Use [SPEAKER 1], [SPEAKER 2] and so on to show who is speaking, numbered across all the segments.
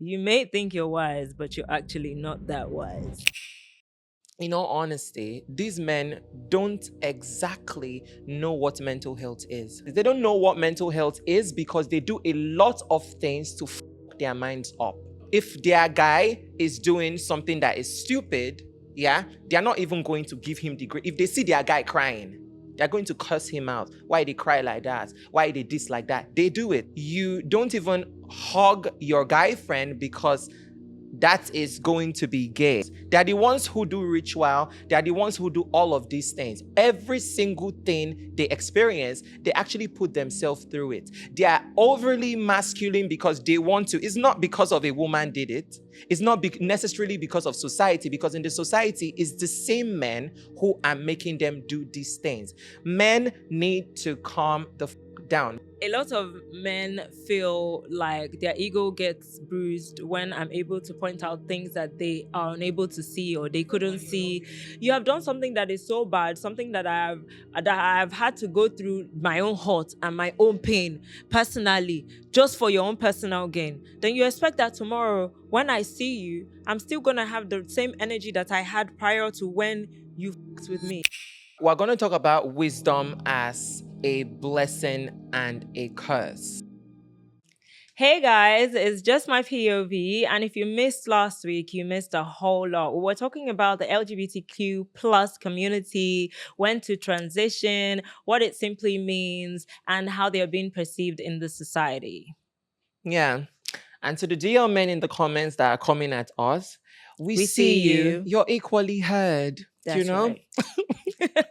[SPEAKER 1] You may think you're wise, but you're actually not that wise.
[SPEAKER 2] In all honesty, these men don't exactly know what mental health is. They don't know what mental health is because they do a lot of things to their minds up. If their guy is doing something that is stupid, yeah, they're not even going to give him the grade. If they see their guy crying, they're going to curse him out. Why they cry like that? Why they this like that? They do it. You don't even hug your guy friend because that is going to be gay. They're the ones who do ritual. They're the ones who do all of these things. Every single thing they experience, they actually put themselves through it. They are overly masculine because they want to. It's not because of a woman did it. It's not necessarily because of society, because in the society, it's the same men who are making them do these things. Men need to calm the down.
[SPEAKER 1] A lot of men feel like their ego gets bruised when I'm able to point out things that they are unable to see or they couldn't see. You have done something that is so bad, something that I've had to go through my own hurt and my own pain personally, just for your own personal gain. Then you expect that tomorrow, when I see you, I'm still gonna have the same energy that I had prior to when you f***ed with me.
[SPEAKER 2] We're going to talk about wisdom as a blessing and a curse.
[SPEAKER 1] Hey guys, it's just my POV, and if you missed last week, you missed a whole lot. We were talking about the LGBTQ plus community, when to transition, what it simply means, and how they are being perceived in the society.
[SPEAKER 2] Yeah. And to the DL men in the comments that are coming at us, we
[SPEAKER 1] We
[SPEAKER 2] see
[SPEAKER 1] see
[SPEAKER 2] you.
[SPEAKER 1] you.
[SPEAKER 2] You're equally heard.
[SPEAKER 1] That's
[SPEAKER 2] you know?
[SPEAKER 1] right.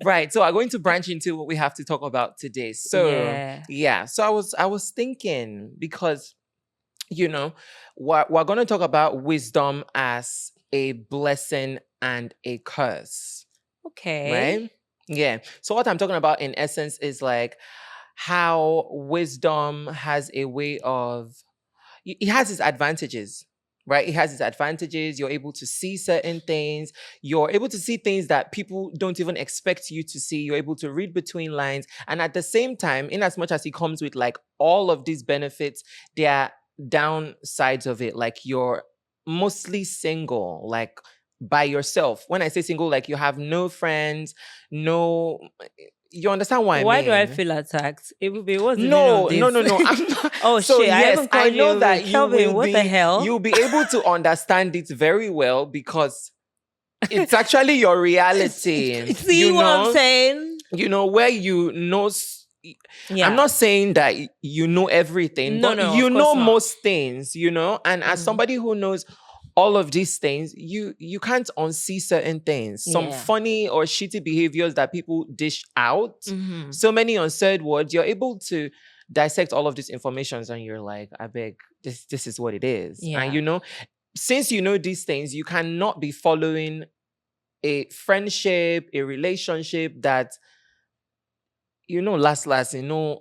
[SPEAKER 2] Right. So I'm going to branch into what we have to talk about today. So yeah. So I was thinking, because we're going to talk about wisdom as a blessing and a curse.
[SPEAKER 1] Okay.
[SPEAKER 2] Right? Yeah. So what I'm talking about in essence is like how wisdom has a way of, it has its advantages, right? It has its advantages. You're able to see certain things. You're able to see things that people don't even expect you to see. You're able to read between lines. And at the same time, in as much as it comes with like all of these benefits, there are downsides of it. Like you're mostly single, like by yourself. When I say single, like you have no friends, no, you understand what I mean?
[SPEAKER 1] Why do I feel attacked? It would be, what's the
[SPEAKER 2] No,
[SPEAKER 1] meaning
[SPEAKER 2] no,
[SPEAKER 1] of
[SPEAKER 2] no,
[SPEAKER 1] this?
[SPEAKER 2] no. I'm not.
[SPEAKER 1] Oh
[SPEAKER 2] So
[SPEAKER 1] shit! I
[SPEAKER 2] yes,
[SPEAKER 1] haven't
[SPEAKER 2] I
[SPEAKER 1] called
[SPEAKER 2] know
[SPEAKER 1] you
[SPEAKER 2] that you
[SPEAKER 1] Kelvin.
[SPEAKER 2] will
[SPEAKER 1] What
[SPEAKER 2] be.
[SPEAKER 1] the hell?
[SPEAKER 2] You'll be able to understand it very well because it's actually your reality.
[SPEAKER 1] See what I'm saying?
[SPEAKER 2] Where you know.
[SPEAKER 1] Yeah.
[SPEAKER 2] I'm not saying that you know everything,
[SPEAKER 1] No,
[SPEAKER 2] but
[SPEAKER 1] no,
[SPEAKER 2] you
[SPEAKER 1] of course
[SPEAKER 2] know
[SPEAKER 1] not.
[SPEAKER 2] most things. And as
[SPEAKER 1] Mhm.
[SPEAKER 2] somebody who knows all of these things, you can't unsee certain things. Some
[SPEAKER 1] Yeah.
[SPEAKER 2] funny or shitty behaviors that people dish out.
[SPEAKER 1] Mhm.
[SPEAKER 2] So many unsaid words. You're able to dissect all of these informations, and you're like, I beg, this is what it is.
[SPEAKER 1] Yeah.
[SPEAKER 2] And since you know these things, you cannot be following a friendship, a relationship that last,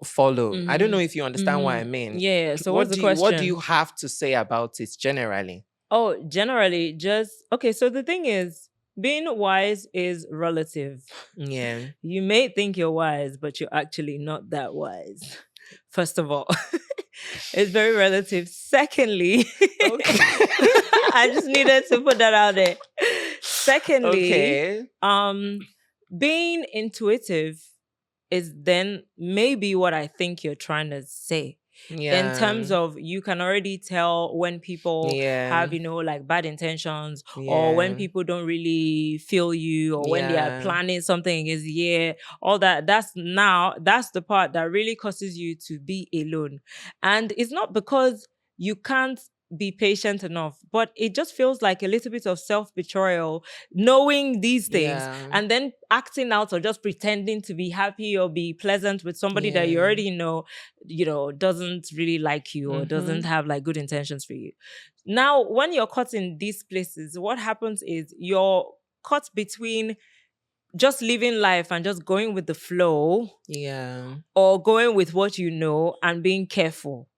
[SPEAKER 2] follow. I don't know if you understand what I mean.
[SPEAKER 1] Yeah. So
[SPEAKER 2] What
[SPEAKER 1] what's the
[SPEAKER 2] do you what do
[SPEAKER 1] question?
[SPEAKER 2] you have to say about it generally?
[SPEAKER 1] Oh, generally, just okay. So the thing is, being wise is relative.
[SPEAKER 2] Yeah.
[SPEAKER 1] You may think you're wise, but you're actually not that wise. First of all, it's very relative. Secondly,
[SPEAKER 2] Okay.
[SPEAKER 1] I just needed to put that out there. Secondly,
[SPEAKER 2] Okay.
[SPEAKER 1] being intuitive is then maybe what I think you're trying to say. In terms
[SPEAKER 2] Yeah.
[SPEAKER 1] of, you can already tell when people
[SPEAKER 2] Yeah.
[SPEAKER 1] have, like bad intentions, or when
[SPEAKER 2] Yeah.
[SPEAKER 1] people don't really feel you, or when they are
[SPEAKER 2] Yeah.
[SPEAKER 1] planning something against the year, all that. That's the part that really causes you to be alone. And it's not because you can't be patient enough. But it just feels like a little bit of self-betrayal knowing these things
[SPEAKER 2] Yeah.
[SPEAKER 1] and then acting out or just pretending to be happy or be pleasant with somebody that you
[SPEAKER 2] Yeah.
[SPEAKER 1] already know, doesn't really like you or doesn't
[SPEAKER 2] Mm-hmm.
[SPEAKER 1] have like good intentions for you. Now, when you're caught in these places, what happens is you're caught between just living life and just going with the flow
[SPEAKER 2] Yeah.
[SPEAKER 1] or going with what you know and being careful.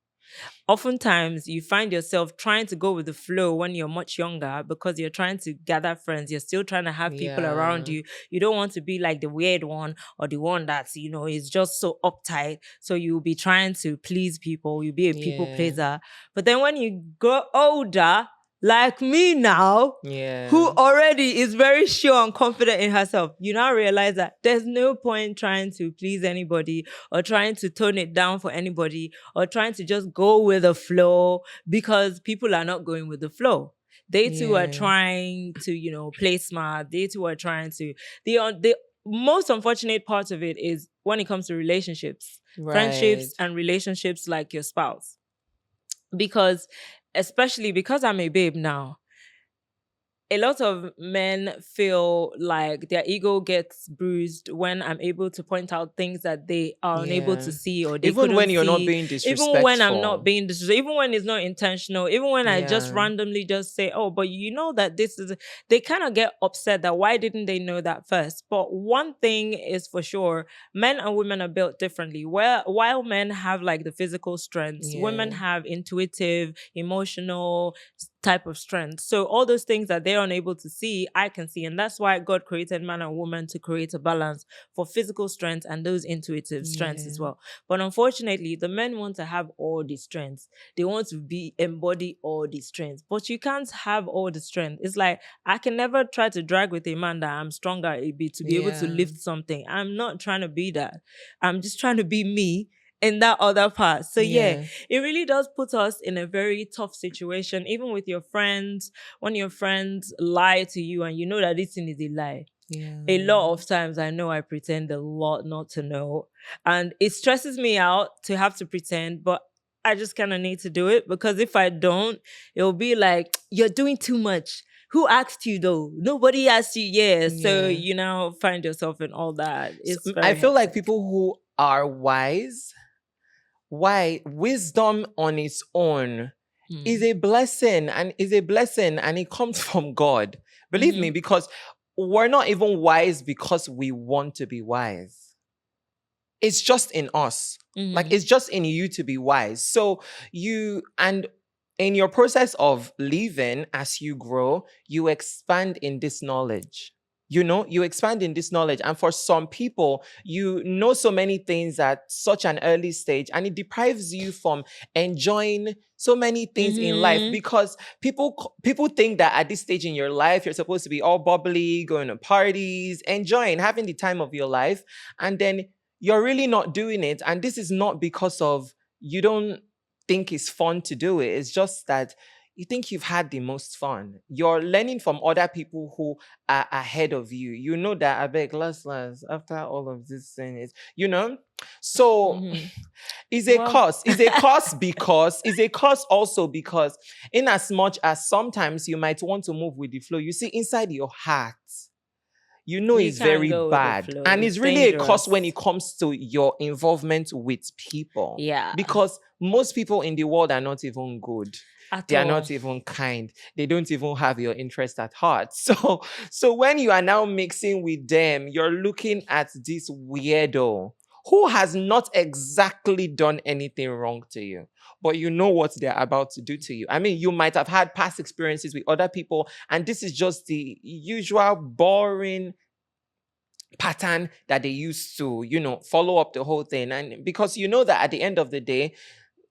[SPEAKER 1] Oftentimes you find yourself trying to go with the flow when you're much younger because you're trying to gather friends. You're still trying to have people around
[SPEAKER 2] Yeah.
[SPEAKER 1] you. You don't want to be like the weird one or the one that's, is just so uptight. So you'll be trying to please people. You'll be a people
[SPEAKER 2] Yeah.
[SPEAKER 1] pleaser. But then when you grow older, like me now, who
[SPEAKER 2] Yeah.
[SPEAKER 1] already is very sure and confident in herself, you now realize that there's no point trying to please anybody or trying to tone it down for anybody or trying to just go with the flow because people are not going with the flow. They too are
[SPEAKER 2] Yeah.
[SPEAKER 1] trying to, play smart. They too are trying to. The most unfortunate part of it is when it comes to relationships,
[SPEAKER 2] Right.
[SPEAKER 1] friendships, and relationships like your spouse. Because, especially because I'm a babe now, a lot of men feel like their ego gets bruised when I'm able to point out things that they are unable to
[SPEAKER 2] Yeah.
[SPEAKER 1] see or they
[SPEAKER 2] Even
[SPEAKER 1] couldn't
[SPEAKER 2] when you're not
[SPEAKER 1] see.
[SPEAKER 2] being
[SPEAKER 1] Even when I'm not
[SPEAKER 2] disrespectful.
[SPEAKER 1] being even when it's not intentional, even when I just
[SPEAKER 2] Yeah.
[SPEAKER 1] randomly just say, "Oh, but you know that this is," they kind of get upset that why didn't they know that first? But one thing is for sure, men and women are built differently. Where while men have like the physical strengths, women
[SPEAKER 2] Yeah.
[SPEAKER 1] have intuitive, emotional type of strength. So all those things that they're unable to see, I can see. And that's why God created man and woman to create a balance for physical strength and those intuitive strengths as
[SPEAKER 2] Yeah.
[SPEAKER 1] well. But unfortunately, the men want to have all the strengths. They want to embody all the strengths. But you can't have all the strength. It's like I can never try to drag with a man that I'm stronger to be able to
[SPEAKER 2] Yeah.
[SPEAKER 1] lift something. I'm not trying to be that. I'm just trying to be me in that other part. So yeah,
[SPEAKER 2] Yeah.
[SPEAKER 1] it really does put us in a very tough situation, even with your friends. When your friends lie to you and you know that this thing is a lie, a
[SPEAKER 2] Yeah.
[SPEAKER 1] lot of times I know I pretend a lot not to know. And it stresses me out to have to pretend, but I just kind of need to do it because if I don't, it'll be like, you're doing too much. Who asked you though? Nobody asked you. Yeah. So
[SPEAKER 2] Yeah.
[SPEAKER 1] you now find yourself in all that.
[SPEAKER 2] So,
[SPEAKER 1] It's
[SPEAKER 2] I
[SPEAKER 1] very
[SPEAKER 2] feel like
[SPEAKER 1] hectic.
[SPEAKER 2] people who are wise, why wisdom on its own is
[SPEAKER 1] Mm.
[SPEAKER 2] a blessing and it comes from God. Believe me,
[SPEAKER 1] Mm-hmm.
[SPEAKER 2] because we're not even wise because we want to be wise. It's just in us. Like
[SPEAKER 1] Mm-hmm.
[SPEAKER 2] it's just in you to be wise. So you and in your process of living as you grow, you expand in this knowledge. You expand in this knowledge. And for some people, you know so many things at such an early stage, and it deprives you from enjoying so many things in life
[SPEAKER 1] Mm-hmm.
[SPEAKER 2] because people think that at this stage in your life, you're supposed to be all bubbly, going to parties, enjoying, having the time of your life. And then you're really not doing it. And this is not because of you don't think it's fun to do it. It's just that you think you've had the most fun. You're learning from other people who are ahead of you. You know that I beg last after all of this thing is. So
[SPEAKER 1] Mm-hmm.
[SPEAKER 2] is a
[SPEAKER 1] Well,
[SPEAKER 2] cause. Is a cause because is a cause also because in as much as sometimes you might want to move with the flow, you see inside your heart
[SPEAKER 1] you
[SPEAKER 2] it's
[SPEAKER 1] can't
[SPEAKER 2] very
[SPEAKER 1] go with the
[SPEAKER 2] bad.
[SPEAKER 1] flow.
[SPEAKER 2] And it's
[SPEAKER 1] It's
[SPEAKER 2] really a cost when
[SPEAKER 1] dangerous.
[SPEAKER 2] it comes to your involvement with people.
[SPEAKER 1] Yeah,
[SPEAKER 2] Because most people in the world are not even good.
[SPEAKER 1] at
[SPEAKER 2] They are
[SPEAKER 1] all.
[SPEAKER 2] not even kind. They don't even have your interest at heart. So when you are now mixing with them, you're looking at this weirdo who has not exactly done anything wrong to you, but you know what they're about to do to you. I mean, you might have had past experiences with other people, and this is just the usual boring pattern that they used to, follow up the whole thing. And because you know that at the end of the day,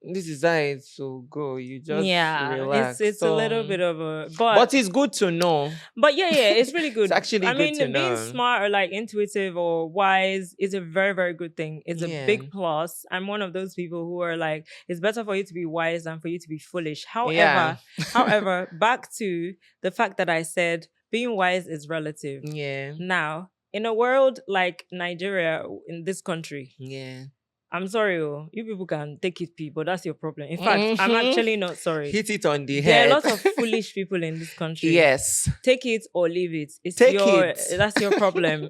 [SPEAKER 2] this is how it to go. You just
[SPEAKER 1] Yeah, it's
[SPEAKER 2] relax.
[SPEAKER 1] it's a little
[SPEAKER 2] So,
[SPEAKER 1] bit of a
[SPEAKER 2] but it's good to know.
[SPEAKER 1] but yeah, it's really
[SPEAKER 2] It's
[SPEAKER 1] good.
[SPEAKER 2] actually
[SPEAKER 1] I
[SPEAKER 2] good to
[SPEAKER 1] mean, being
[SPEAKER 2] know.
[SPEAKER 1] smart or like intuitive or wise is a very, very good thing. It's a
[SPEAKER 2] Yeah.
[SPEAKER 1] big plus. I'm one of those people who are like, it's better for you to be wise than for you to be foolish.
[SPEAKER 2] Yeah.
[SPEAKER 1] However, back to the fact that I said being wise is relative.
[SPEAKER 2] Yeah.
[SPEAKER 1] Now, in a world like Nigeria, in this country,
[SPEAKER 2] Yeah.
[SPEAKER 1] I'm sorry, oh, you people can take it, P, but that's your problem. In fact, I'm
[SPEAKER 2] Mm-hmm.
[SPEAKER 1] actually not sorry.
[SPEAKER 2] Hit it on the
[SPEAKER 1] There are
[SPEAKER 2] head.
[SPEAKER 1] lots of foolish people in this country.
[SPEAKER 2] Yes.
[SPEAKER 1] Take it or leave it.
[SPEAKER 2] Take it.
[SPEAKER 1] That's your problem.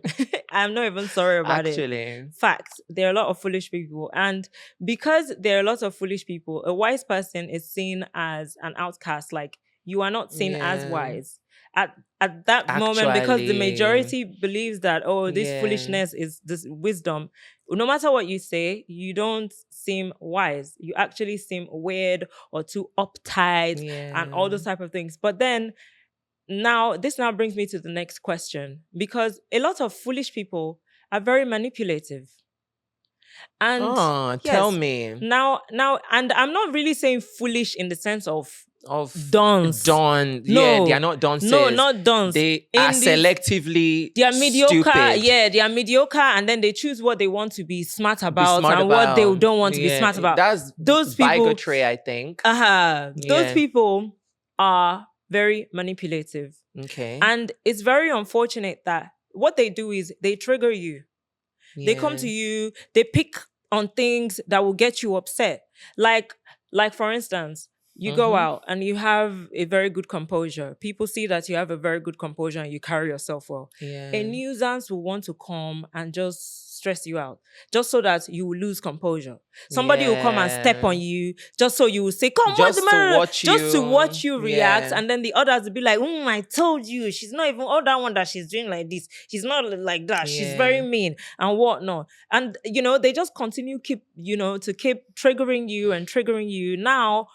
[SPEAKER 1] I'm not even sorry about it.
[SPEAKER 2] Actually.
[SPEAKER 1] Facts. There are a lot of foolish people. And because there are a lot of foolish people, a wise person is seen as an outcast. Like, you are not seen as
[SPEAKER 2] Yeah.
[SPEAKER 1] wise. At that moment, because the
[SPEAKER 2] Actually.
[SPEAKER 1] majority believes that, oh, this
[SPEAKER 2] Yeah.
[SPEAKER 1] foolishness is this wisdom. No matter what you say, you don't seem wise. You actually seem weird or too uptight and all those type of things. But then this now brings me to the next question, because a lot of foolish people are very manipulative. And
[SPEAKER 2] Tell
[SPEAKER 1] yes,
[SPEAKER 2] me.
[SPEAKER 1] now, and I'm not really saying foolish in the sense of
[SPEAKER 2] Dons. Yeah, they are not dunces.
[SPEAKER 1] No, not dons.
[SPEAKER 2] They are selectively
[SPEAKER 1] they are mediocre.
[SPEAKER 2] stupid.
[SPEAKER 1] Yeah, they are mediocre, and then they choose what they want to be smart about and what they don't want to be smart about.
[SPEAKER 2] That's
[SPEAKER 1] those people,
[SPEAKER 2] bigotry, I think.
[SPEAKER 1] Those people are very manipulative.
[SPEAKER 2] Okay.
[SPEAKER 1] And it's very unfortunate that what they do is they trigger you. Yeah. They come to you, they pick on things that will get you upset. Like for instance, you go out and you have a very good composure. People see that you have a very good composure and you carry yourself well. Yeah. A nuisance will want to come and just stress you out, just so that you will lose composure. Somebody will come and step on you, just so you will say, "Come, what's the matter?" Just to watch you react, and then the others will be like, "I told you, she's not even all that one that she's doing like this. She's not like that. Yeah. She's very mean and whatnot." And they just continue to keep triggering you and triggering you. Now,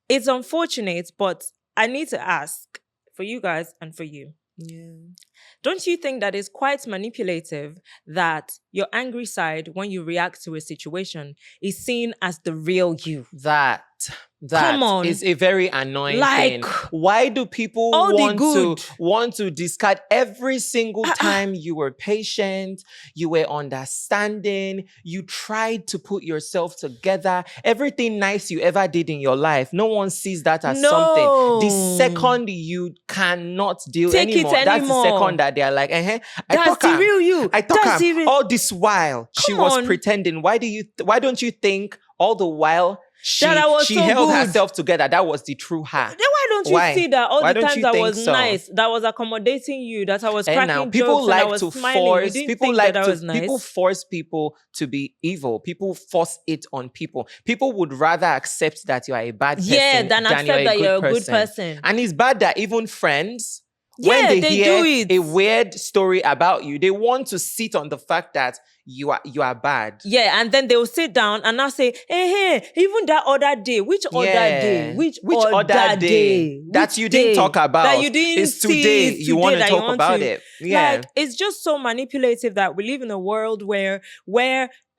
[SPEAKER 1] it's unfortunate, but I need to ask for you guys and for you. Yeah. Don't you think that it's quite manipulative that your angry side, when you react to a situation, is seen as the real you? That is a very annoying thing.
[SPEAKER 2] Why do people want to discard every single time you were patient, you were understanding, you tried to put yourself together, everything nice you ever did in your life? No one sees that as something. The second you cannot deal anymore, that's the second that they're like,
[SPEAKER 1] that's the real you.
[SPEAKER 2] I talk all this while she was pretending. Why don't you think all the while she held herself together? That was the true her.
[SPEAKER 1] Then why don't you see that all the times I was nice, that was accommodating you, that I was cracking jokes and I was smiling,
[SPEAKER 2] people force people to be evil. People force it on people. People would rather accept that you are a bad person
[SPEAKER 1] than accept that you're a good person.
[SPEAKER 2] And it's bad that even friends, when they hear a weird story about you, they want to sit on the fact that you are bad.
[SPEAKER 1] Yeah, and then they will sit down and now say, hey, even that other day, which other day? Which other day?
[SPEAKER 2] That you didn't talk about.
[SPEAKER 1] That you didn't
[SPEAKER 2] it's today you want to talk about it. Yeah.
[SPEAKER 1] Like, it's just so manipulative that we live in a world where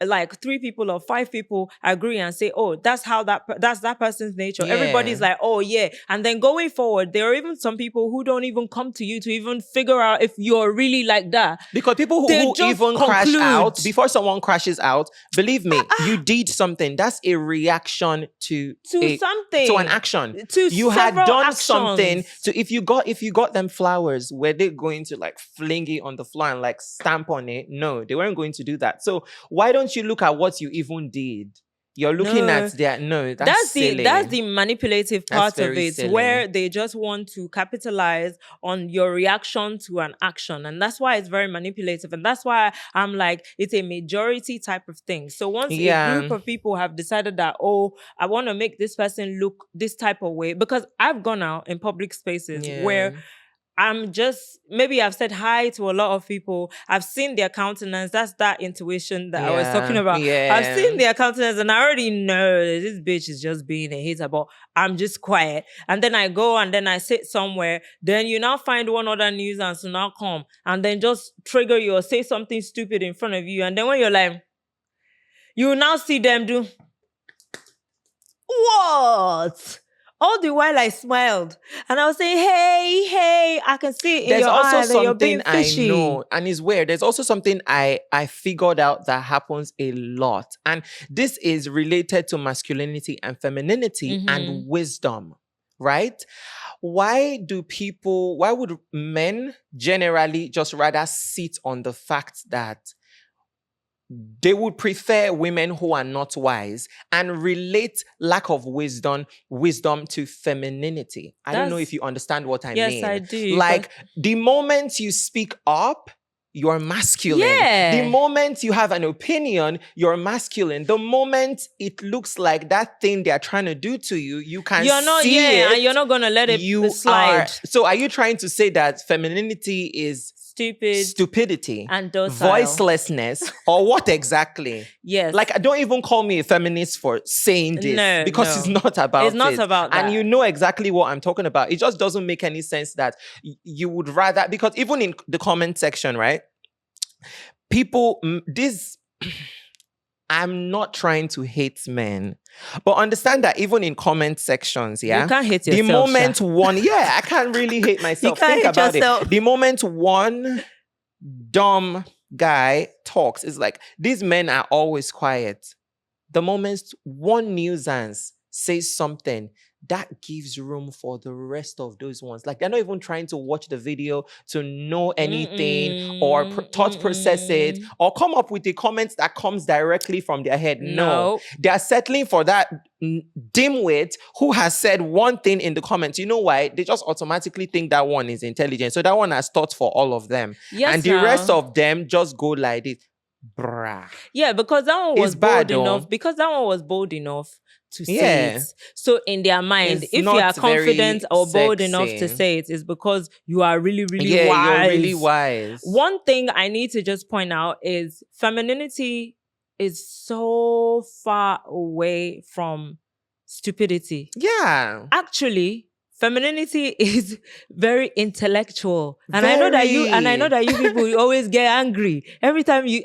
[SPEAKER 1] like 3 people or 5 people agree and say, oh, that's that person's nature. Yeah. Everybody's like, oh yeah. And then going forward, there are even some people who don't even come to you to even figure out if you're really like that.
[SPEAKER 2] Because people who even crash out, before someone crashes out, believe me, you did something. That's a reaction to something. To an action. You had done actions. Something. So if you got them flowers, were they going to like fling it on the floor and like stamp on it? No, they weren't going to do that. So why don't you look at what you even did? You're looking at that. That's silly.
[SPEAKER 1] That's the manipulative part of it, silly. Where they just want to capitalize on your reaction to an action. And that's why it's very manipulative. And that's why I'm like, it's a majority type of thing. So once a group of people have decided that, oh, I want to make this person look this type of way, because I've gone out in public spaces where maybe I've said hi to a lot of people. I've seen their countenance. That's that intuition that I was talking about. Yeah. I've seen their countenance and I already know that this bitch is just being a hater, but I'm just quiet. And then I go and then I sit somewhere. Then you now find one other nuisance to now come and then just trigger you or say something stupid in front of you. And then when you're like, you now see them do, what? All the while I smiled and I was saying, hey, I can see it in your eyes that you're being fishy.
[SPEAKER 2] I know, and it's weird. There's also something I figured out that happens a lot. And this is related to masculinity and femininity and wisdom, right? Why would men generally just rather sit on the fact that they would prefer women who are not wise and relate lack of wisdom to femininity. I don't know if
[SPEAKER 1] That's
[SPEAKER 2] you understand what I
[SPEAKER 1] yes, I
[SPEAKER 2] mean.
[SPEAKER 1] do.
[SPEAKER 2] Like the moment you speak up, you're masculine. The
[SPEAKER 1] Yeah.
[SPEAKER 2] moment you have an opinion, you're masculine. The moment it looks like that thing they're trying to do to you, you can
[SPEAKER 1] You're not,
[SPEAKER 2] see
[SPEAKER 1] yeah,
[SPEAKER 2] it.
[SPEAKER 1] and you're not gonna let it
[SPEAKER 2] You
[SPEAKER 1] slide.
[SPEAKER 2] so are you trying to say that femininity is
[SPEAKER 1] Stupid
[SPEAKER 2] stupidity,
[SPEAKER 1] and docile.
[SPEAKER 2] voicelessness, or what exactly?
[SPEAKER 1] Yes.
[SPEAKER 2] Like, don't even call me a feminist for saying this,
[SPEAKER 1] No,
[SPEAKER 2] because
[SPEAKER 1] no.
[SPEAKER 2] it's not about
[SPEAKER 1] It's not
[SPEAKER 2] it.
[SPEAKER 1] about
[SPEAKER 2] And
[SPEAKER 1] that.
[SPEAKER 2] you know exactly what I'm talking about. It just doesn't make any sense that you would rather, because even in the comment section, right? People, I'm not trying to hate men, but understand that even in comment sections, yeah,
[SPEAKER 1] You can't hate
[SPEAKER 2] the
[SPEAKER 1] yourself,
[SPEAKER 2] moment
[SPEAKER 1] Sha.
[SPEAKER 2] one, yeah, I can't really hate myself.
[SPEAKER 1] can't
[SPEAKER 2] Think
[SPEAKER 1] hate
[SPEAKER 2] about
[SPEAKER 1] yourself.
[SPEAKER 2] it. The moment one dumb guy talks, it's like these men are always quiet. The moment one nuisance says something, that gives room for the rest of those ones. Like they're not even trying to watch the video to know anything or thought process it or come up with a comment that comes directly from their head. No, they are settling for that dimwit who has said one thing in the comments. You know why? They just automatically think that one is intelligent. So that one has thought for all of them.
[SPEAKER 1] Yes,
[SPEAKER 2] and the rest of them just go like this. Bruh.
[SPEAKER 1] Yeah, because that one was
[SPEAKER 2] It's bad,
[SPEAKER 1] bold enough.
[SPEAKER 2] though.
[SPEAKER 1] Because that one was bold enough to say
[SPEAKER 2] Yeah.
[SPEAKER 1] it. So in their mind,
[SPEAKER 2] It's
[SPEAKER 1] if you are
[SPEAKER 2] not
[SPEAKER 1] confident
[SPEAKER 2] very
[SPEAKER 1] or bold enough to
[SPEAKER 2] sexy.
[SPEAKER 1] say it, it's because you are really, really
[SPEAKER 2] Yeah,
[SPEAKER 1] wise.
[SPEAKER 2] you're really wise.
[SPEAKER 1] One thing I need to just point out is femininity is so far away from stupidity.
[SPEAKER 2] Yeah.
[SPEAKER 1] Actually, femininity is very intellectual. And I know that you people, you always get angry every time you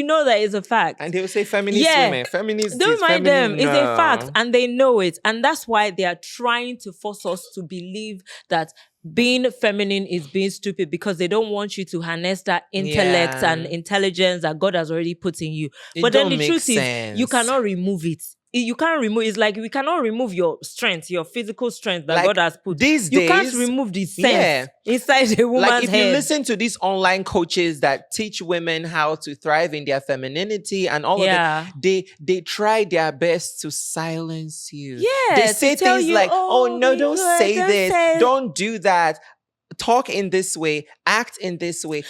[SPEAKER 1] know that it's a fact.
[SPEAKER 2] And they will say feminist women, feminist
[SPEAKER 1] don't
[SPEAKER 2] this,
[SPEAKER 1] mind
[SPEAKER 2] feminist
[SPEAKER 1] them. It's a
[SPEAKER 2] no.
[SPEAKER 1] fact and they know it. And that's why they are trying to force us to believe that being feminine is being stupid, because they don't want you to harness that intellect and intelligence that God has already put in you. But then the truth is, you cannot remove it. You can't remove. It's like we cannot remove your strength, your physical strength that God has put.
[SPEAKER 2] These
[SPEAKER 1] you
[SPEAKER 2] days,
[SPEAKER 1] can't remove the sense inside a woman's
[SPEAKER 2] like if
[SPEAKER 1] head.
[SPEAKER 2] you listen to these online coaches that teach women how to thrive in their femininity and all of it, they try their best to silence you.
[SPEAKER 1] Yeah,
[SPEAKER 2] they say things
[SPEAKER 1] you,
[SPEAKER 2] like, "Oh no, don't say this,
[SPEAKER 1] don't
[SPEAKER 2] don't do that, talk in this way, act in this way."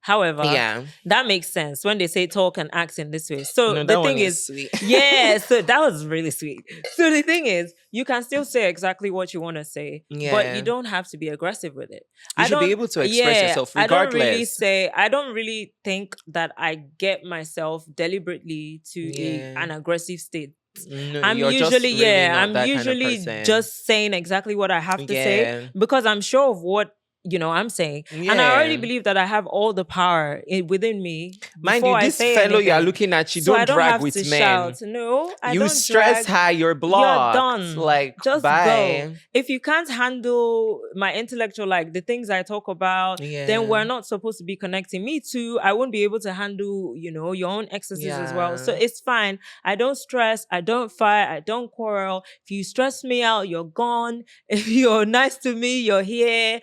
[SPEAKER 1] However,
[SPEAKER 2] yeah,
[SPEAKER 1] that makes sense when they say talk and act in this way. So
[SPEAKER 2] no,
[SPEAKER 1] the thing is,
[SPEAKER 2] sweet.
[SPEAKER 1] yeah, so that was really sweet. So the thing is, you can still say exactly what you want to say, but you don't have to be aggressive with it.
[SPEAKER 2] You should be able to express yourself regardless.
[SPEAKER 1] I don't really think that I get myself deliberately to an aggressive state.
[SPEAKER 2] No,
[SPEAKER 1] I'm
[SPEAKER 2] you're
[SPEAKER 1] usually
[SPEAKER 2] just really not
[SPEAKER 1] I'm
[SPEAKER 2] that
[SPEAKER 1] usually
[SPEAKER 2] kind of person.
[SPEAKER 1] just saying exactly what I have to say, because I'm sure of what I'm saying. And I already believe that I have all the power within me.
[SPEAKER 2] Mind you, this fellow you're looking at, you don't drag with men.
[SPEAKER 1] Shout. No, I don't
[SPEAKER 2] stress
[SPEAKER 1] drag.
[SPEAKER 2] high, you're blocked.
[SPEAKER 1] You're done.
[SPEAKER 2] Like,
[SPEAKER 1] just
[SPEAKER 2] bye.
[SPEAKER 1] go. If you can't handle my intellectual, like the things I talk about, then we're not supposed to be connecting. Me too, I won't be able to handle, your own excesses as well. So it's fine. I don't stress. I don't fight. I don't quarrel. If you stress me out, you're gone. If you're nice to me, you're here.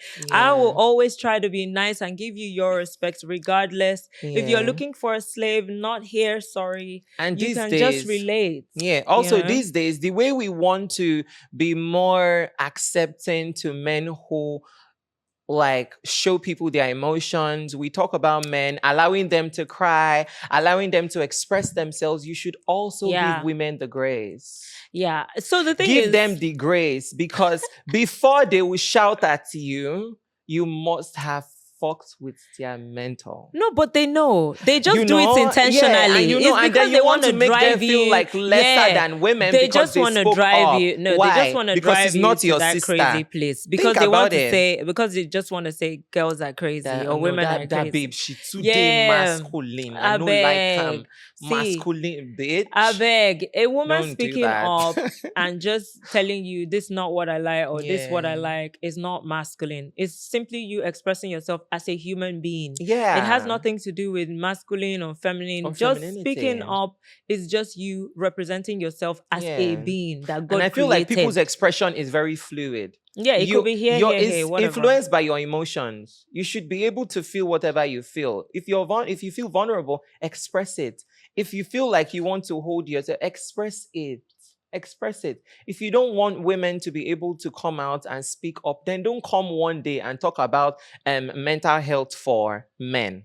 [SPEAKER 1] I will always try to be nice and give you your respect regardless. If you're looking for a slave, not here, sorry. And you can just relate.
[SPEAKER 2] Yeah. Also, these days, the way we want to be more accepting to men who show people their emotions. We talk about men, allowing them to cry, allowing them to express themselves. You should also give women the grace.
[SPEAKER 1] Yeah. So the thing is,
[SPEAKER 2] give them the grace, because before they will shout at you, you must have fucked with their mentor.
[SPEAKER 1] No, but they know. They just do it intentionally.
[SPEAKER 2] Yeah, and then you want to make them feel like lesser than women.
[SPEAKER 1] They just want to drive you. No,
[SPEAKER 2] why?
[SPEAKER 1] They just want to drive you
[SPEAKER 2] not
[SPEAKER 1] to
[SPEAKER 2] your
[SPEAKER 1] that
[SPEAKER 2] sister.
[SPEAKER 1] Crazy place. Because they want to say, because they just want to say girls are crazy or women are crazy.
[SPEAKER 2] That babe, she today masculine. I know like masculine bitch.
[SPEAKER 1] I beg. A woman speaking up and just telling you this is not what I like or this what I like is not masculine. It's simply you expressing yourself. as a human being. It has
[SPEAKER 2] Yeah.
[SPEAKER 1] nothing to do with masculine or feminine.
[SPEAKER 2] Or
[SPEAKER 1] Just speaking
[SPEAKER 2] femininity.
[SPEAKER 1] up is just you representing yourself as a
[SPEAKER 2] Yeah.
[SPEAKER 1] being that
[SPEAKER 2] And I
[SPEAKER 1] God
[SPEAKER 2] feel like
[SPEAKER 1] created.
[SPEAKER 2] people's expression is very fluid.
[SPEAKER 1] Yeah, it could be here,
[SPEAKER 2] You're
[SPEAKER 1] here, here,
[SPEAKER 2] is
[SPEAKER 1] whatever.
[SPEAKER 2] influenced by your emotions. You should be able to feel whatever you feel. If you feel vulnerable, express it. If you feel like you want to hold yourself, express it. Express it. If you don't want women to be able to come out and speak up, then don't come one day and talk about mental health for men.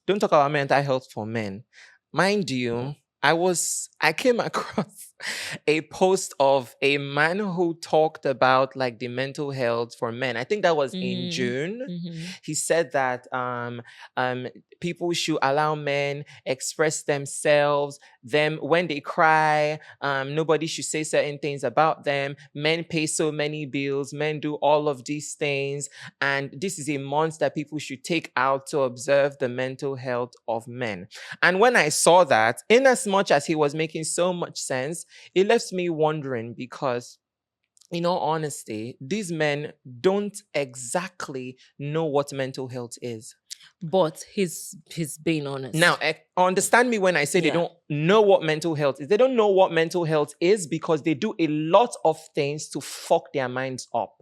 [SPEAKER 2] Don't talk about mental health for men. Mind you, I came across a post of a man who talked about like the mental health for men. I think that was in June. He said that people should allow men express themselves. Them when they cry, nobody should say certain things about them. Men pay so many bills. Men do all of these things, and this is a month that people should take out to observe the mental health of men. And when I saw that, in as much as he was making so much sense, it left me wondering because, in all honesty, these men don't exactly know what mental health is.
[SPEAKER 1] But he's being honest.
[SPEAKER 2] Now, understand me when I say they don't know what mental health is. They don't know what mental health is because they do a lot of things to fuck their minds up.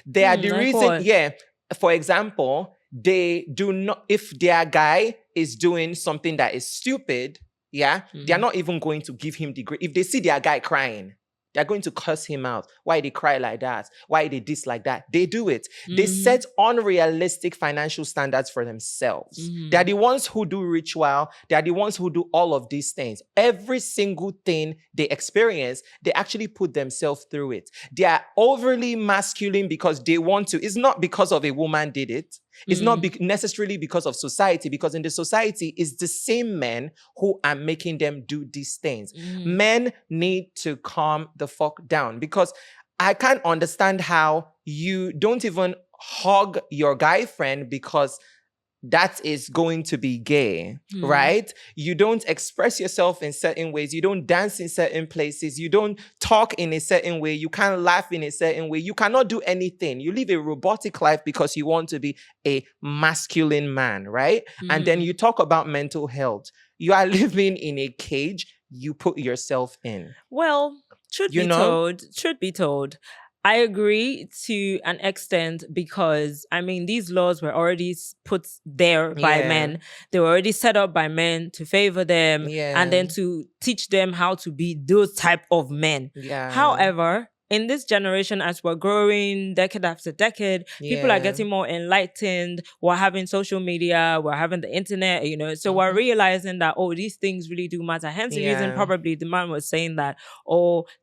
[SPEAKER 2] They are the
[SPEAKER 1] like
[SPEAKER 2] reason,
[SPEAKER 1] what?
[SPEAKER 2] For example, they do not, if their guy is doing something that is stupid, they're not even going to give him the grade. If they see their guy crying, they're going to curse him out. Why they cry like that? Why they diss like that? They do it. They set unrealistic financial standards for themselves. They're the ones who do ritual. They're the ones who do all of these things. Every single thing they experience, they actually put themselves through it. They are overly masculine because they want to. It's not because of a woman did it. It's not necessarily because of society, because in the society, it's the same men who are making them do these things. Men need to calm the fuck down, because I can't understand how you don't even hug your guy friend because that is going to be gay, right? You don't express yourself in certain ways. You don't dance in certain places. You don't talk in a certain way. You can't laugh in a certain way. You cannot do anything. You live a robotic life because you want to be a masculine man, right? And then you talk about mental health. You are living in a cage you put yourself in.
[SPEAKER 1] Well, truth be told, I agree to an extent, because I mean, these laws were already put there by men. They were already set up by men to favor them and then to teach them how to be those type of men. However, in this generation, as we're growing decade after decade, people are getting more enlightened. We're having social media, we're having the internet, so we're realizing that, these things really do matter. Hence the reason probably the man was saying that,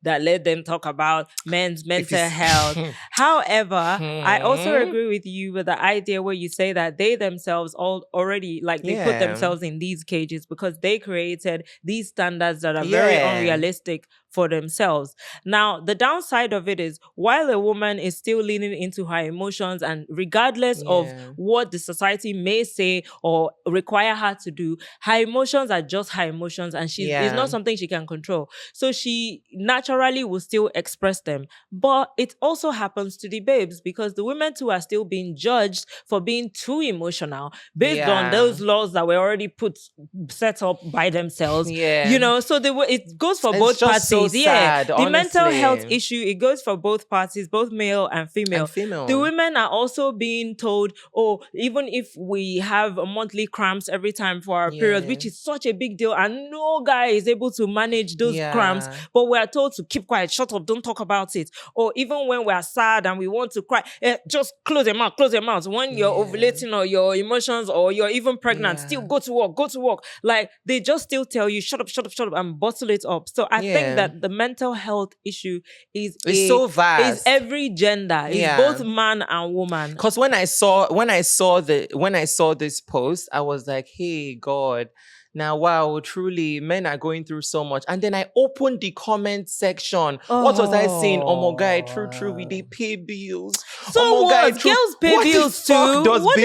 [SPEAKER 1] that let them talk about men's mental health. However, I also agree with you with the idea where you say that they themselves already, like, they put themselves in these cages because they created these standards that are very unrealistic for themselves. Now, the downside of it is, while a woman is still leaning into her emotions, and regardless of what the society may say or require her to do, her emotions are just her emotions, and it's not something she can control. So she naturally will still express them. But it also happens to the babes, because the women too are still being judged for being too emotional based on those laws that were already set up by themselves. So it goes for both parties.
[SPEAKER 2] So sad,
[SPEAKER 1] the
[SPEAKER 2] honestly.
[SPEAKER 1] mental health issue, it goes for both parties, both male and female. The women are also being told, even if we have monthly cramps every time for our periods, which is such a big deal, and no guy is able to manage those cramps, but we are told to keep quiet, shut up, don't talk about it. Or even when we are sad and we want to cry, just close your mouth. When you're ovulating, or your emotions, or you're even pregnant, still go to work. Like, they just still tell you, shut up, and bottle it up. So I think that the mental health issue is
[SPEAKER 2] so vast.
[SPEAKER 1] Is every gender. It's both man and woman.
[SPEAKER 2] Because when I saw this post, I was like, hey God, now wow, truly men are going through so much. And then I opened the comment section. What was I saying? Oh my God, true, we did pay bills.
[SPEAKER 1] So girls pay bills too.
[SPEAKER 2] What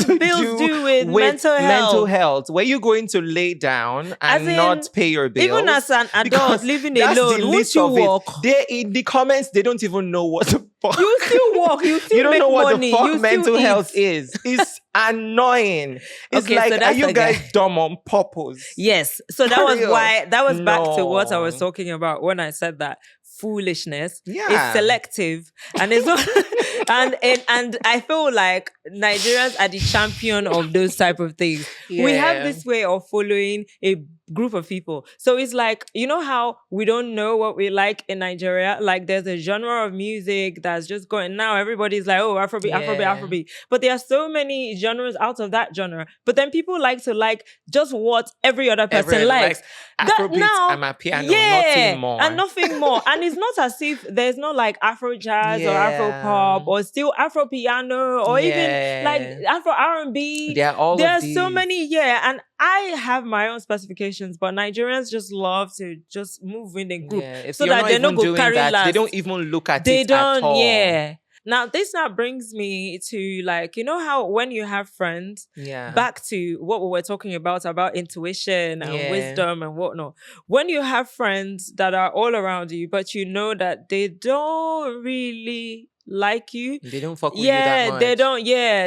[SPEAKER 2] do bills
[SPEAKER 1] do with
[SPEAKER 2] mental health? Were you going to lay down and not pay your bills?
[SPEAKER 1] Even as an adult living alone, would you work?
[SPEAKER 2] In the comments, they don't even know what fuck.
[SPEAKER 1] You still work. You still
[SPEAKER 2] You don't
[SPEAKER 1] make
[SPEAKER 2] know what
[SPEAKER 1] money.
[SPEAKER 2] the fuck
[SPEAKER 1] You
[SPEAKER 2] mental
[SPEAKER 1] still
[SPEAKER 2] health
[SPEAKER 1] eat.
[SPEAKER 2] is. It's annoying. It's
[SPEAKER 1] Okay,
[SPEAKER 2] like,
[SPEAKER 1] so
[SPEAKER 2] are
[SPEAKER 1] that's
[SPEAKER 2] you
[SPEAKER 1] the guy.
[SPEAKER 2] guys dumb on purpose?
[SPEAKER 1] Yes. So that
[SPEAKER 2] For
[SPEAKER 1] was
[SPEAKER 2] real?
[SPEAKER 1] why, that was back to what I was
[SPEAKER 2] No.
[SPEAKER 1] talking about when I said that foolishness is
[SPEAKER 2] Yeah.
[SPEAKER 1] selective and it's not, and I feel like Nigerians are the champion of those type of things. We have
[SPEAKER 2] Yeah.
[SPEAKER 1] this way of following a group of people. So it's like, you know how we don't know what we like in Nigeria? Like there's a genre of music that's just going now. Everybody's like, oh, Afrobeat, Afrobeat,
[SPEAKER 2] Yeah.
[SPEAKER 1] Afrobeat. But there are so many genres out of that genre. But then people like to like just what every other person likes.
[SPEAKER 2] Like
[SPEAKER 1] That
[SPEAKER 2] Afrobeats
[SPEAKER 1] now,
[SPEAKER 2] and my piano, nothing more.
[SPEAKER 1] and nothing more. And it's not as if there's no like Afro jazz or Afro
[SPEAKER 2] Yeah.
[SPEAKER 1] pop or still Afro piano or even like Afro R&B.
[SPEAKER 2] There are all
[SPEAKER 1] There
[SPEAKER 2] of
[SPEAKER 1] are
[SPEAKER 2] these.
[SPEAKER 1] so many, and I have my own specifications, but Nigerians just love to just move in a group.
[SPEAKER 2] Yeah. If
[SPEAKER 1] so
[SPEAKER 2] you're
[SPEAKER 1] that
[SPEAKER 2] not
[SPEAKER 1] they
[SPEAKER 2] even
[SPEAKER 1] don't go
[SPEAKER 2] doing
[SPEAKER 1] carry
[SPEAKER 2] that,
[SPEAKER 1] last.
[SPEAKER 2] they don't even look at
[SPEAKER 1] They
[SPEAKER 2] it
[SPEAKER 1] don't,
[SPEAKER 2] at all.
[SPEAKER 1] yeah. Now, this now brings me to like, you know how when you have friends,
[SPEAKER 2] Yeah.
[SPEAKER 1] back to what we were talking about intuition and
[SPEAKER 2] Yeah.
[SPEAKER 1] wisdom and whatnot. When you have friends that are all around you, but you know that they don't really like you.
[SPEAKER 2] They don't fuck with you that much.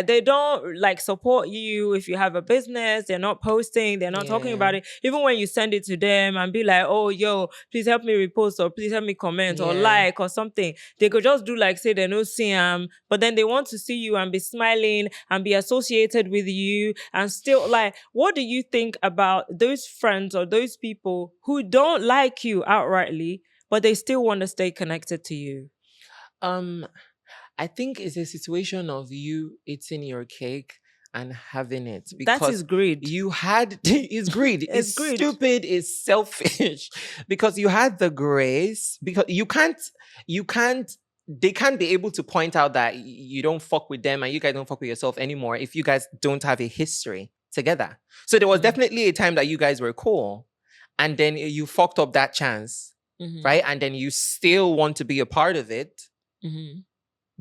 [SPEAKER 1] They don't like support you if you have a business. They're not posting, they're not talking about it. Even when you send it to them and be like, oh, yo, please help me repost or please help me comment or like or something. They could just do like say they don't see them, but then they want to see you and be smiling and be associated with you and still like, what do you think about those friends or those people who don't like you outrightly, but they still want to stay connected to you?
[SPEAKER 2] I think it's a situation of you eating your cake and having it because
[SPEAKER 1] that is greed.
[SPEAKER 2] You had it's greed.
[SPEAKER 1] It's
[SPEAKER 2] It's
[SPEAKER 1] greed.
[SPEAKER 2] stupid. It's selfish because you had the grace. Because you can't. They can't be able to point out that you don't fuck with them and you guys don't fuck with yourself anymore if you guys don't have a history together. So there was definitely a time that you guys were cool, and then you fucked up that chance, right? And then you still want to be a part of it.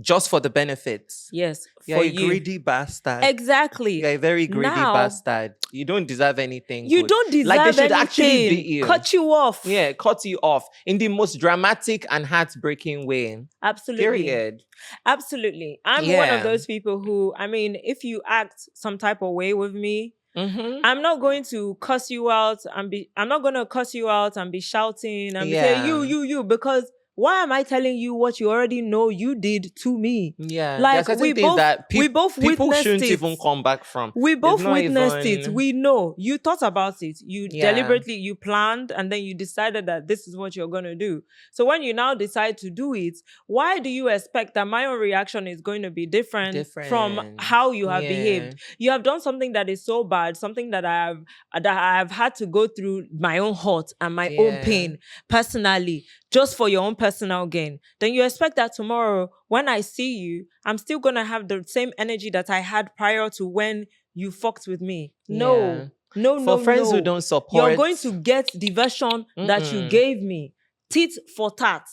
[SPEAKER 2] Just for the benefits.
[SPEAKER 1] Yes.
[SPEAKER 2] You're
[SPEAKER 1] for
[SPEAKER 2] a
[SPEAKER 1] you.
[SPEAKER 2] greedy bastard.
[SPEAKER 1] Exactly.
[SPEAKER 2] You're a very greedy
[SPEAKER 1] Now,
[SPEAKER 2] bastard. You don't deserve anything.
[SPEAKER 1] You
[SPEAKER 2] good.
[SPEAKER 1] don't deserve
[SPEAKER 2] like they should
[SPEAKER 1] anything.
[SPEAKER 2] actually beat you.
[SPEAKER 1] Cut you off.
[SPEAKER 2] Yeah, cut you off in the most dramatic and heartbreaking way.
[SPEAKER 1] Absolutely.
[SPEAKER 2] Period.
[SPEAKER 1] Absolutely. I'm one of those people who, I mean, if you act some type of way with me, I'm not going to cuss you out and I'm not going to cuss you out and be shouting and be saying you, because why am I telling you what you already know you did to me?
[SPEAKER 2] Yeah,
[SPEAKER 1] like
[SPEAKER 2] we both, that people shouldn't
[SPEAKER 1] it.
[SPEAKER 2] Even come back from.
[SPEAKER 1] We both witnessed it. We know. You thought about it. You deliberately, you planned, and then you decided that this is what you're going to do. So when you now decide to do it, why do you expect that my own reaction is going to be different. From how you have behaved? You have done something that is so bad, something that I have had to go through my own hurt and my own pain personally, just for your own personal gain. Then you expect that tomorrow, when I see you, I'm still going to have the same energy that I had prior to when you fucked with me. No.
[SPEAKER 2] For friends who don't support,
[SPEAKER 1] you're going to get the version that you gave me. Tit for tat.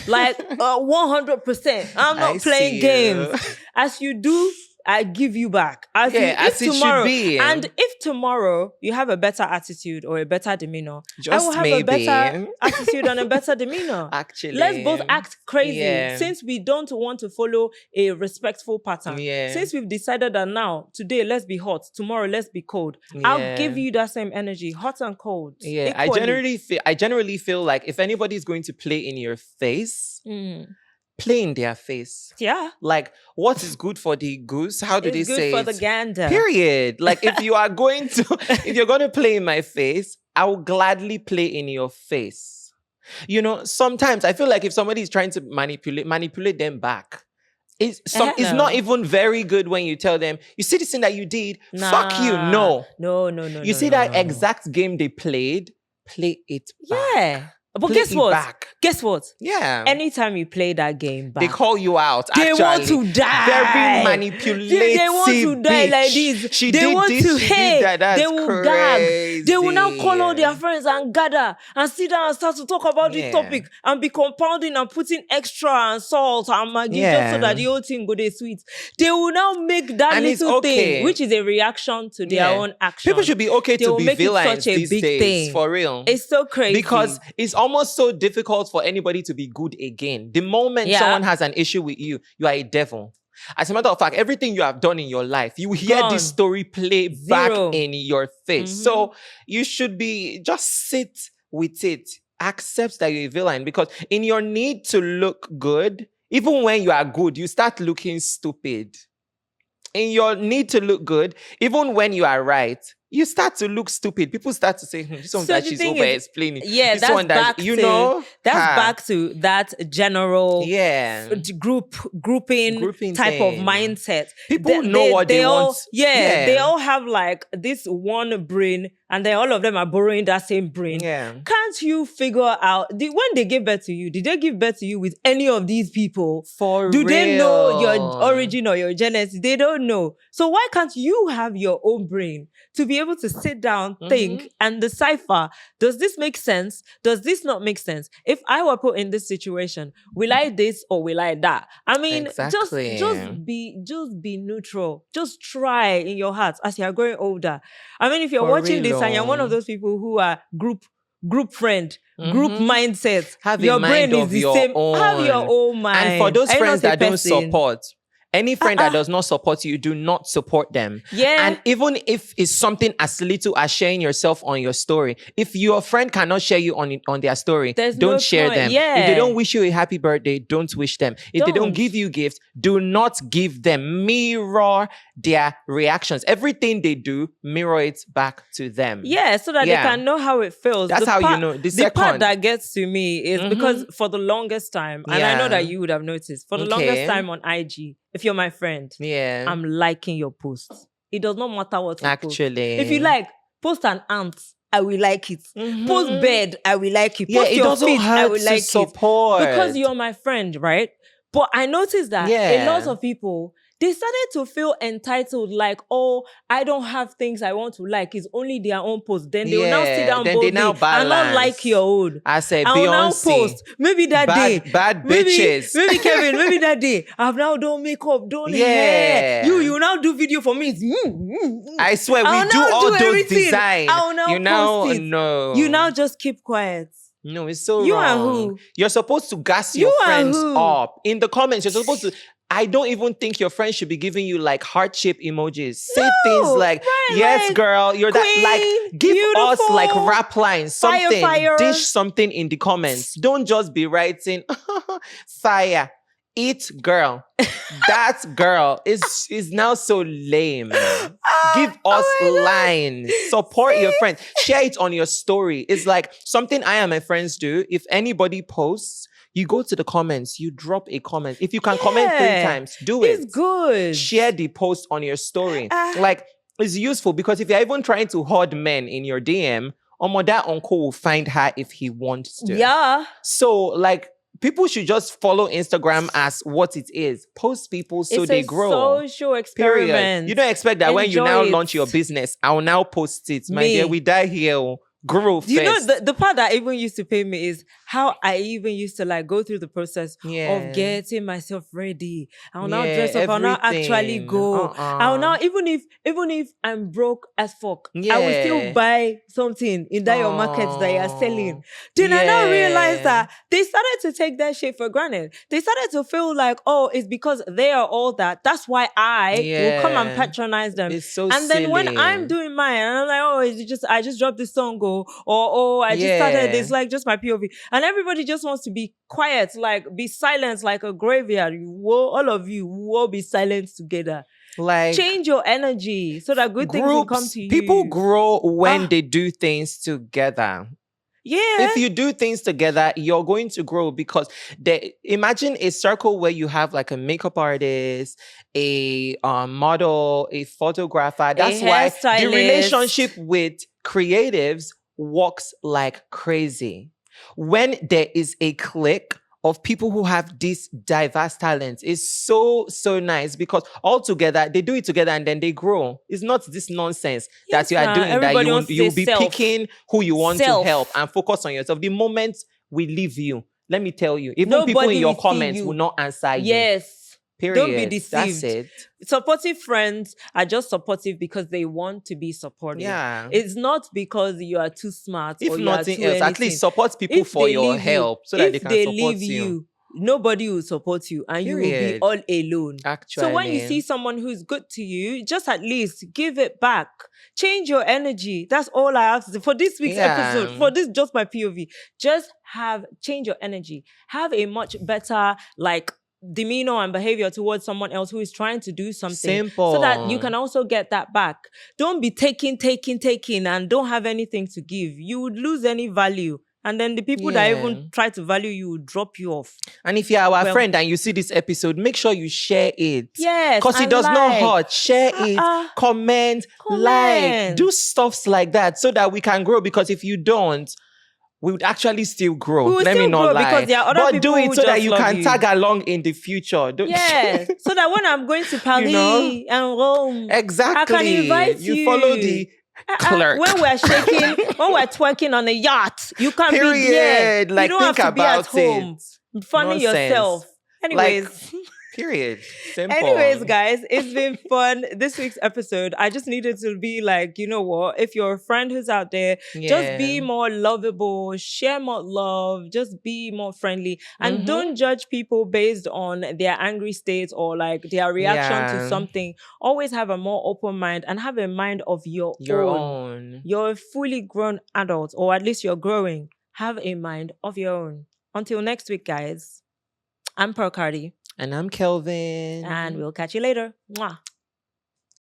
[SPEAKER 1] Like 100%. I'm not playing games. As you do, I give you back. As it should be. And if tomorrow you have a better attitude or a better demeanor, I will have a better attitude and a better demeanor.
[SPEAKER 2] Actually,
[SPEAKER 1] let's both act crazy. Since we don't want to follow a respectful pattern. Since we've decided that now, today let's be hot, tomorrow let's be cold. I'll give you that same energy, hot and cold.
[SPEAKER 2] Yeah, equally. I generally feel like if anybody's going to play in your face, play in their face.
[SPEAKER 1] Yeah.
[SPEAKER 2] Like, what is good for the goose? How do they say it?
[SPEAKER 1] It's good for the gander.
[SPEAKER 2] Period. Like, if you're going to play in my face, I will gladly play in your face. You know, sometimes I feel like if somebody is trying to manipulate them back, it's not even very good when you tell them, you see this thing that you did, fuck you. No. You see that exact game they played, play it back.
[SPEAKER 1] Yeah. But guess what?
[SPEAKER 2] Yeah.
[SPEAKER 1] Anytime you play that game back,
[SPEAKER 2] they call you out.
[SPEAKER 1] They want to die.
[SPEAKER 2] Very manipulative.
[SPEAKER 1] They want to die like this. They want to hate. They will gag. They will now call all their friends and gather and sit down and start to talk about this topic and be compounding and putting extra and salt and maggi just so that the whole thing go dey sweet. They will now make that little thing, which is a reaction to their own action.
[SPEAKER 2] People should be okay to be villains these days. For real.
[SPEAKER 1] It's so crazy.
[SPEAKER 2] Because it's almost so difficult for anybody to be good again. The moment someone has an issue with you, you are a devil. As a matter of fact, everything you have done in your life, you hear this story play back in your face. So you should be just sit with it. Accept that you're a villain, because in your need to look good, even when you are good, you start looking stupid. In your need to look good, even when you are right, you start to look stupid. People start to say, this one that she's over explaining.
[SPEAKER 1] Yeah,
[SPEAKER 2] this
[SPEAKER 1] that's
[SPEAKER 2] one that,
[SPEAKER 1] back to, that's back to that general grouping type of mindset.
[SPEAKER 2] People know what they want.
[SPEAKER 1] They all have like this one brain, and then all of them are borrowing that same brain. Can't you figure out, when they give birth to you, did they give birth to you with any of these people? Do they know your origin or your genesis? They don't know. So why can't you have your own brain to be able to sit down, think, and decipher, does this make sense? Does this not make sense? If I were put in this situation, will I this or will I that? I mean, just be neutral. Just try in your heart as you're growing older. I mean, if you're watching this and you're one of those people who are group friend, group mindset,
[SPEAKER 2] have
[SPEAKER 1] your
[SPEAKER 2] brain is the same.
[SPEAKER 1] Have your own mind.
[SPEAKER 2] And for those friends that don't support, any friend that does not support you, do not support them. And even if it's something as little as sharing yourself on your story, if your friend cannot share you on their story, don't share them. If they don't wish you a happy birthday, don't wish them. If they don't give you gifts, do not give them. Mirror their reactions. Everything they do, mirror it back to them. So that they can know how it feels.
[SPEAKER 1] That's
[SPEAKER 2] how you know. The
[SPEAKER 1] part that gets to me is because for the longest time, and I know that you would have noticed, for the longest time on IG, if you're my friend, I'm liking your posts. It does not matter what you post. If you like, post an ant, I will like it. Post bed, I will like it. Post your feet, I will like it. Because you're my friend, right? But I noticed that a lot of people, they started to feel entitled, like, oh, I don't have things I want to like. It's only their own post. Then they will now sit down boldly and not like your own.
[SPEAKER 2] I say,
[SPEAKER 1] I will now post. Maybe that day.
[SPEAKER 2] Bad bitches.
[SPEAKER 1] Maybe Kevin, maybe that day. I've now done makeup, done hair. You now do video for me.
[SPEAKER 2] I swear, we do all those designs.
[SPEAKER 1] I will now post it.
[SPEAKER 2] No.
[SPEAKER 1] You now just keep quiet.
[SPEAKER 2] No, it's so
[SPEAKER 1] you
[SPEAKER 2] wrong.
[SPEAKER 1] Are who?
[SPEAKER 2] You're supposed to gas your friends up. In the comments, you're supposed to... I don't even think your friends should be giving you like heart-shaped emojis. Say things like, yes, girl, you're queen, that. Like, give us like rap lines, something. Fire. Dish something in the comments. Don't just be writing, fire. Eat girl. That girl is now so lame. Give us lines. Support your friends. Share it on your story. It's like something I and my friends do. If anybody posts, you go to the comments, you drop a comment. If you can comment 3 times, do it.
[SPEAKER 1] It's good.
[SPEAKER 2] Share the post on your story. Like, it's useful because if you're even trying to hoard men in your DM, that uncle will find her if he wants to. So, like, people should just follow Instagram as what it is. Post people so they grow.
[SPEAKER 1] It's a social experiment.
[SPEAKER 2] Period. You don't expect that when you now launch your business, I'll now post it. My dear, we die here. Grow first.
[SPEAKER 1] You know, the part that even used to pay me is how I even used to like go through the process of getting myself ready. I'll now dress up. I'll now actually go. I'll now, even if I'm broke as fuck, I will still buy something in that your market that you're selling. Then I now realize that they started to take that shit for granted. They started to feel like, oh, it's because they are all that. That's why I will come and patronize them.
[SPEAKER 2] It's so
[SPEAKER 1] and then when I'm doing mine, and I'm like, oh, I just dropped this song. I just started this, like, just my POV. And everybody just wants to be quiet, like, be silent like a graveyard. All of you will be silent together. Like, change your energy so that good things will come to you.
[SPEAKER 2] People grow when they do things together. If you do things together, you're going to grow because imagine a circle where you have like a makeup artist, a model, a photographer. That's why the relationship with creatives works like crazy. When there is a clique of people who have these diverse talents, it's so nice because all together, they do it together and then they grow. It's not this nonsense that you are doing that you'll be picking who you want to help and focus on yourself. The moment we leave you, let me tell you, even people in your comments will not answer you.
[SPEAKER 1] Yes. Don't be
[SPEAKER 2] Period. That's
[SPEAKER 1] deceived.
[SPEAKER 2] it.
[SPEAKER 1] Supportive friends are just supportive because they want to be supportive.
[SPEAKER 2] Yeah.
[SPEAKER 1] It's not because you are too smart
[SPEAKER 2] If
[SPEAKER 1] or you are
[SPEAKER 2] nothing
[SPEAKER 1] too
[SPEAKER 2] else, at
[SPEAKER 1] anything.
[SPEAKER 2] least support people
[SPEAKER 1] If
[SPEAKER 2] for
[SPEAKER 1] they
[SPEAKER 2] your
[SPEAKER 1] leave you,
[SPEAKER 2] help so that they can support
[SPEAKER 1] leave
[SPEAKER 2] you.
[SPEAKER 1] you, nobody will support you and you will be
[SPEAKER 2] Period.
[SPEAKER 1] all alone. So when you
[SPEAKER 2] Actually.
[SPEAKER 1] see someone who's good to you, just at least give it back. Change your energy. That's all I have to say for this week's episode. For this Just My POV, just change your energy. Have a much better demeanor and behavior towards someone else who is trying to do something.
[SPEAKER 2] Simple.
[SPEAKER 1] So that you can also get that back. Don't be taking and don't have anything to give. You would lose any value. And then the people that even try to value you will drop you off.
[SPEAKER 2] And if you're our friend and you see this episode, make sure you share it.
[SPEAKER 1] Yes.
[SPEAKER 2] Because it does not hurt. Share it, comment, like, do stuffs like that so that we can grow. Because if you don't, we would actually still grow.
[SPEAKER 1] We will
[SPEAKER 2] Let
[SPEAKER 1] still
[SPEAKER 2] me not
[SPEAKER 1] grow
[SPEAKER 2] lie.
[SPEAKER 1] because there are other
[SPEAKER 2] but
[SPEAKER 1] people
[SPEAKER 2] do it
[SPEAKER 1] who
[SPEAKER 2] so that
[SPEAKER 1] just
[SPEAKER 2] you
[SPEAKER 1] love
[SPEAKER 2] can
[SPEAKER 1] you.
[SPEAKER 2] tag along in the future.
[SPEAKER 1] Yes. So that when I'm going to Paris and Rome,
[SPEAKER 2] exactly.
[SPEAKER 1] I can invite you.
[SPEAKER 2] You follow the clerk.
[SPEAKER 1] When we're shaking, when we're twerking on a yacht, you can be there.
[SPEAKER 2] Like,
[SPEAKER 1] you don't have to be at home. Funny yourself. Anyways.
[SPEAKER 2] Like, period. Simple.
[SPEAKER 1] Anyways, guys, it's been fun. This week's episode, I just needed to be like, you know what? If you're a friend who's out there, just be more lovable, share more love, just be more friendly. And don't judge people based on their angry state or like their reaction to something. Always have a more open mind and have a mind of your own. You're a fully grown adult, or at least you're growing. Have a mind of your own. Until next week, guys, I'm Pearlcardy.
[SPEAKER 2] And I'm Kelvin.
[SPEAKER 1] And we'll catch you later. Mwah.